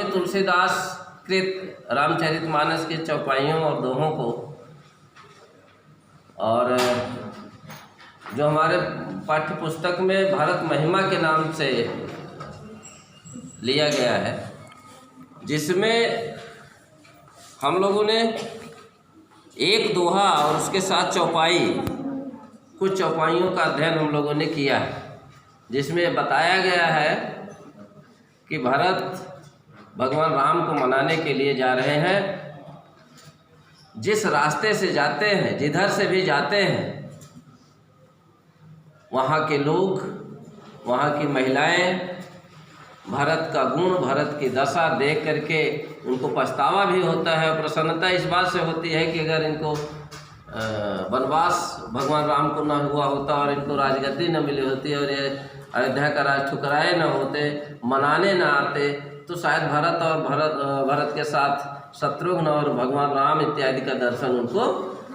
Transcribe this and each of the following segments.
में तुलसीदास कृत रामचरितमानस के चौपाइयों और दोहों को और जो हमारे पाठ्य पुस्तक में भारत महिमा के नाम से लिया गया है, जिसमें हम लोगों ने एक दोहा और उसके साथ चौपाई, कुछ चौपाइयों का अध्ययन हम लोगों ने किया है, जिसमें बताया गया है कि भरत भगवान राम को मनाने के लिए जा रहे हैं। जिस रास्ते से जाते हैं, जिधर से भी जाते हैं, वहाँ के लोग, वहाँ की महिलाएं भरत का गुण, भरत की दशा देख करके उनको पछतावा भी होता है और प्रसन्नता इस बात से होती है कि अगर इनको वनवास भगवान राम को न हुआ होता और इनको राजगद्दी न मिली होती और ये अयोध्या का राज ठुकराए न होते, मनाने न आते, तो शायद भरत के साथ शत्रुघ्न और भगवान राम इत्यादि का दर्शन उनको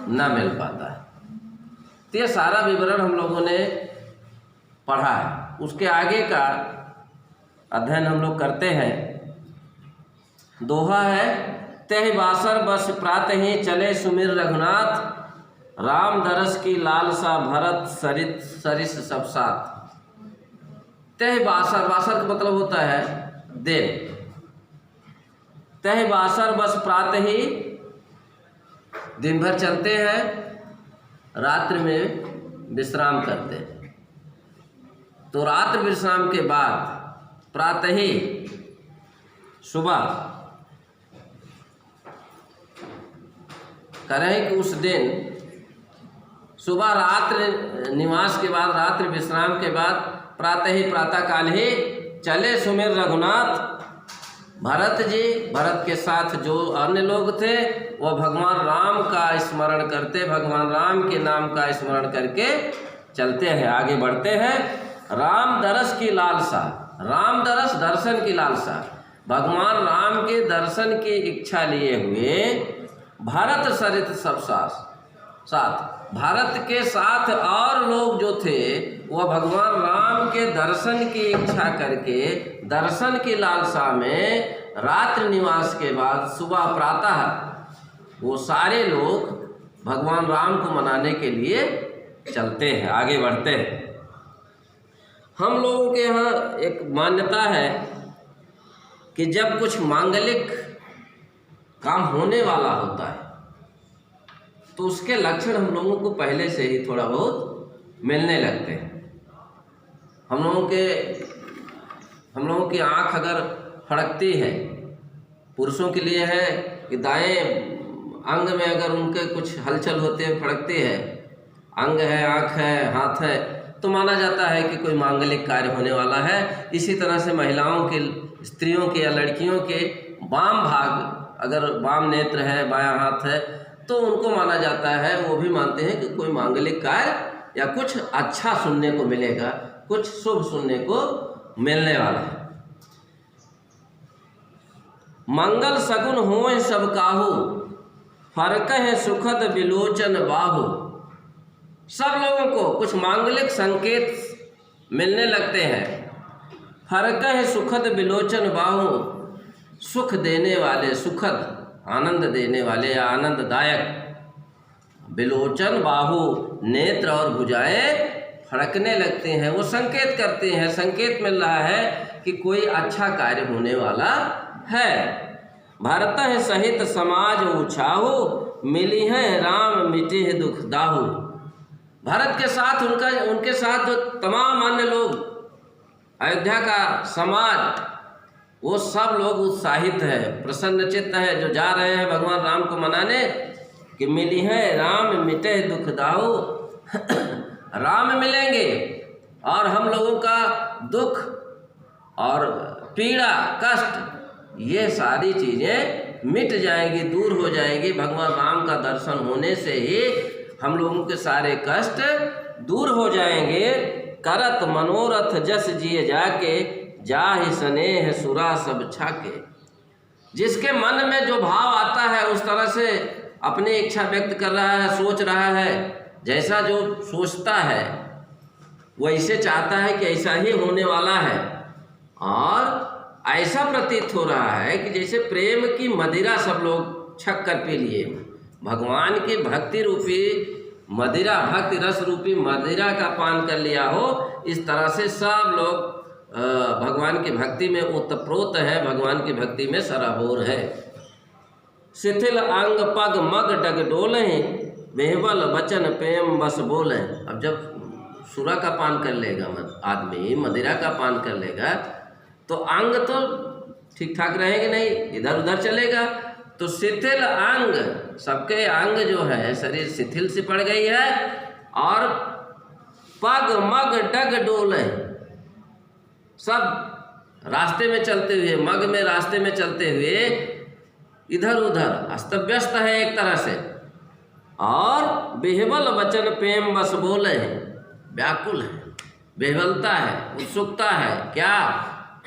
न मिल पाता है। तो ये सारा विवरण हम लोगों ने पढ़ा है। उसके आगे का अध्ययन हम लोग करते हैं। दोहा है, तेहि बासर बस प्रात ही चले सुमिर रघुनाथ, राम दरस की लालसा भरत सरित सरिस सब साथ। तेहि बासर, बासर का मतलब होता है दिन। तेहि बासर बस प्रात ही, दिन भर चलते हैं, रात्रि में विश्राम करते हैं। तो रात्रि विश्राम के बाद प्रातः ही, सुबह करें कि उस दिन सुबह रात्रि निवास के बाद, रात्रि विश्राम के बाद प्रातः ही, प्रातः काल ही चले सुमिर रघुनाथ। भरत जी, भरत के साथ जो अन्य लोग थे वह भगवान राम का स्मरण करते, भगवान राम के नाम का स्मरण करके चलते हैं, आगे बढ़ते हैं। राम दरस की लालसा, राम दरस दर्शन की लालसा, भगवान राम के दर्शन की इच्छा लिए हुए भरत सरित सब साथ, भारत के साथ और लोग जो थे वह भगवान राम के दर्शन की इच्छा करके, दर्शन की लालसा में रात्रि निवास के बाद सुबह प्रातः वो सारे लोग भगवान राम को मनाने के लिए चलते हैं, आगे बढ़ते हैं। हम लोगों के यहाँ एक मान्यता है कि जब कुछ मांगलिक काम होने वाला होता है तो उसके लक्षण हम लोगों को पहले से ही थोड़ा बहुत मिलने लगते हैं। हम लोगों की आँख अगर फड़कती है, पुरुषों के लिए है कि दाएं अंग में अगर उनके कुछ हलचल होते हैं, फड़कती है, अंग है, आँख है, हाथ है, तो माना जाता है कि कोई मांगलिक कार्य होने वाला है। इसी तरह से महिलाओं के, स्त्रियों के या लड़कियों के वाम भाग, अगर वाम नेत्र है, बायां हाथ है, तो उनको माना जाता है, वो भी मानते हैं कि कोई मांगलिक कार्य या कुछ अच्छा सुनने को मिलेगा, कुछ शुभ सुनने को मिलने वाला है। मंगल सगुन होए सब काहू, फरक है सुखद विलोचन बाहु। सब लोगों को कुछ मांगलिक संकेत मिलने लगते हैं। फरक है सुखद विलोचन बाहु, सुख देने वाले, सुखद आनंद देने वाले या आनंददायक। विलोचन बाहु, नेत्र और भुजाएं फड़कने लगते हैं, वो संकेत करते हैं, संकेत मिल रहा है कि कोई अच्छा कार्य होने वाला है। भरत है सहित समाज उछाहु, मिली है राम मिटे है दुख दाहु। भरत के साथ उनके साथ जो तमाम अन्य लोग, अयोध्या का समाज, वो सब लोग उत्साहित है, प्रसन्नचित्त है, जो जा रहे हैं भगवान राम को मनाने, कि मिली है राम मिटे दुख दाहु। राम मिलेंगे और हम लोगों का दुख और पीड़ा, कष्ट, ये सारी चीज़ें मिट जाएंगी, दूर हो जाएंगी। भगवान राम का दर्शन होने से ही हम लोगों के सारे कष्ट दूर हो जाएंगे। करत मनोरथ जस जिए जाके, जाहि स्नेह सुरा सब छाके। जिसके मन में जो भाव आता है उस तरह से अपनी इच्छा व्यक्त कर रहा है, सोच रहा है, जैसा जो सोचता है वैसे चाहता है कि ऐसा ही होने वाला है। और ऐसा प्रतीत हो रहा है कि जैसे प्रेम की मदिरा सब लोग छक कर पी लिए, भगवान की भक्ति रूपी मदिरा, भक्ति रस रूपी मदिरा का पान कर लिया हो। इस तरह से सब लोग भगवान की भक्ति में ओतप्रोत है, भगवान की भक्ति में सराबोर है। शिथिल अंग पग मग डग डोले, बेहबल वचन प्रेम बस बोले। अब जब सुरा का पान कर लेगा आदमी, मदिरा का पान कर लेगा, तो अंग तो ठीक ठाक रहेंगे नहीं, इधर उधर चलेगा। तो शिथिल अंग, सबके अंग जो है शरीर शिथिल सी पड़ गई है, और पग मग डग डोले, सब रास्ते में चलते हुए, मग में रास्ते में चलते हुए इधर उधर अस्त व्यस्त है एक तरह से। और बेहबल वचन प्रेम बस बोले हैं, व्याकुल है, बेहबलता है, उत्सुकता है, क्या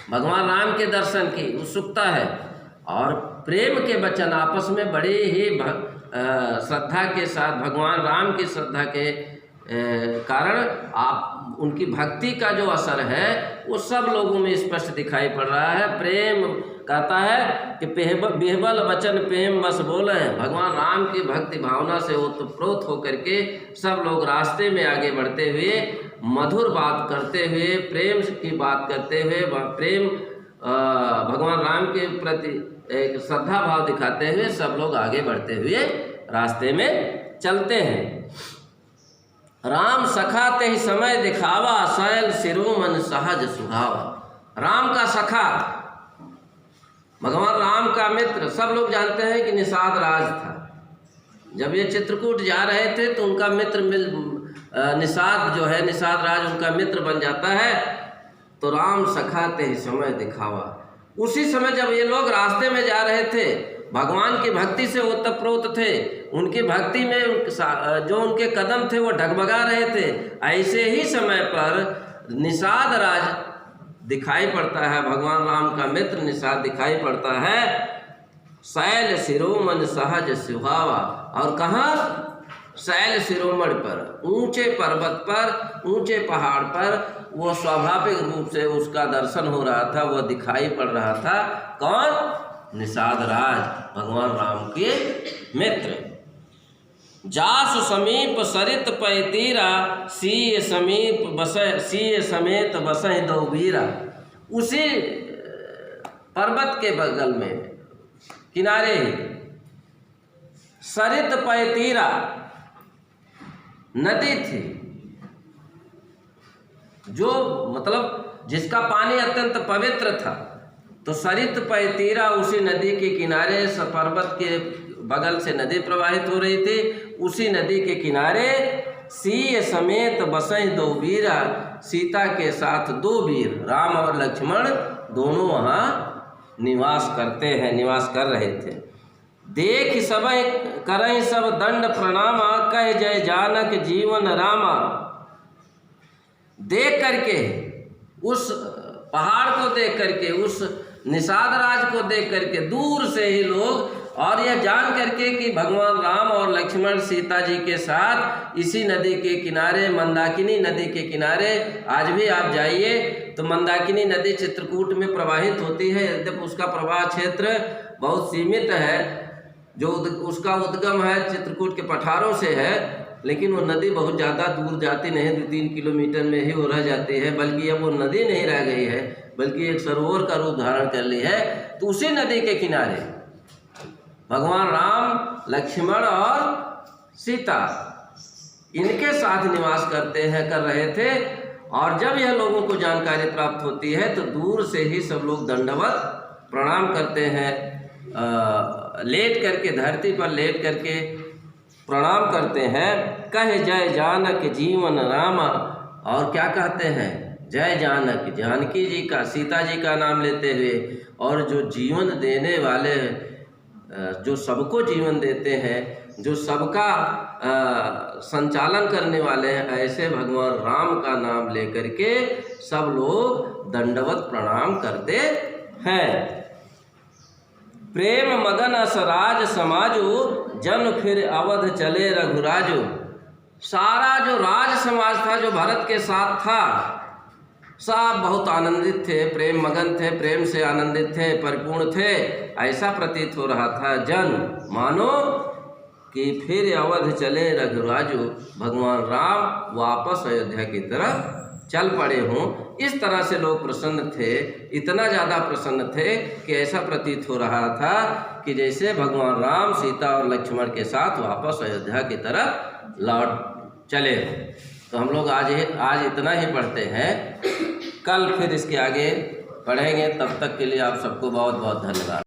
भगवान राम के दर्शन की उत्सुकता है। और प्रेम के वचन आपस में बड़े ही श्रद्धा के साथ, भगवान राम की श्रद्धा के कारण आप उनकी भक्ति का जो असर है वो सब लोगों में स्पष्ट दिखाई पड़ रहा है। प्रेम कहता है कि बेहबल वचन प्रेम बस बोले हैं, भगवान राम की भक्ति भावना से ओतप्रोत होकर के सब लोग रास्ते में आगे बढ़ते हुए, मधुर बात करते हुए, प्रेम की बात करते हुए, प्रेम भगवान राम के प्रति एक श्रद्धा भाव दिखाते हुए सब लोग आगे बढ़ते हुए रास्ते में चलते हैं। राम सखा ते ही समय दिखावा, शैल शिरोमन सहज सुहावा। राम का सखा, भगवान राम का मित्र, सब लोग जानते हैं कि निषाद राज था। जब ये चित्रकूट जा रहे थे तो उनका मित्र निषाद जो है, निषाद राज उनका मित्र बन जाता है। तो राम सखा ते ही समय दिखावा, उसी समय जब ये लोग रास्ते में जा रहे थे, भगवान की भक्ति से ओतप्रोत थे, उनकी भक्ति में जो उनके कदम थे वो डगमगा रहे थे, ऐसे ही समय पर निषाद राज दिखाई पड़ता है, भगवान राम का मित्र निषाद दिखाई पड़ता है। शैल शिरोमण सहज सुहावा, और कहाँ? शैल शिरोमण पर, ऊंचे पर्वत पर, ऊंचे पहाड़ पर वो स्वाभाविक रूप से उसका दर्शन हो रहा था, वो दिखाई पड़ रहा था। कौन? निषाद राज, भगवान राम के मित्र। जासु समीप सरित पै तीरा, सीय समीप बसै, सीय समेत बसै दो वीरा। उसी पर्वत के बगल में किनारे सरित पै तीरा नदी थी, जो मतलब जिसका पानी अत्यंत पवित्र था। तो सरित पै तीरा, उसी नदी के किनारे, पर्वत के बगल से नदी प्रवाहित हो रही थी, उसी नदी के किनारे सीय समेत बसै दो वीरा, सीता के साथ दो वीर, राम और लक्ष्मण दोनों वहाँ निवास कर रहे थे। देख सब करई सब दंड प्रणामा, कह जय जानक जीवन रामा। देख करके, उस पहाड़ को देख करके, उस निषाद राज को देख करके दूर से ही लोग, और यह जान करके कि भगवान राम और लक्ष्मण सीता जी के साथ इसी नदी के किनारे, मंदाकिनी नदी के किनारे, आज भी आप जाइए तो मंदाकिनी नदी चित्रकूट में प्रवाहित होती है। यद्यपि उसका प्रवाह क्षेत्र बहुत सीमित है, जो उसका उद्गम है चित्रकूट के पठारों से है, लेकिन वो नदी बहुत ज़्यादा दूर जाती नहीं, 2-3 किलोमीटर में ही वो रह जाती है। बल्कि अब वो नदी नहीं रह गई है, बल्कि एक सरोवर का रूप धारण कर ली है। तो उसी नदी के किनारे भगवान राम, लक्ष्मण और सीता इनके साथ निवास कर रहे थे। और जब यह लोगों को जानकारी प्राप्त होती है तो दूर से ही सब लोग दंडवत प्रणाम करते हैं, लेट करके, धरती पर लेट करके प्रणाम करते हैं। कह जय जानक जीवन रामा, और क्या कहते हैं? जय जानक, जानकी जी का, सीता जी का नाम लेते हुए, और जो जीवन देने वाले, जो सबको जीवन देते हैं, जो सबका संचालन करने वाले हैं, ऐसे भगवान राम का नाम लेकर के सब लोग दंडवत प्रणाम करते हैं। प्रेम मगन असराज समाजो, जन फिर अवध चले रघुराजो। सारा जो राज समाज था, जो भरत के साथ था, सब बहुत आनंदित थे, प्रेम मगन थे, प्रेम से आनंदित थे, परिपूर्ण थे। ऐसा प्रतीत हो रहा था जन मानो कि फिर अवध चले रघुराजो, भगवान राम वापस अयोध्या की तरफ चल पड़े हों। इस तरह से लोग प्रसन्न थे, इतना ज़्यादा प्रसन्न थे कि ऐसा प्रतीत हो रहा था कि जैसे भगवान राम सीता और लक्ष्मण के साथ वापस अयोध्या की तरफ लौट चले हों। तो हम लोग आज इतना ही पढ़ते हैं, कल फिर इसके आगे पढ़ेंगे। तब तक के लिए आप सबको बहुत बहुत धन्यवाद।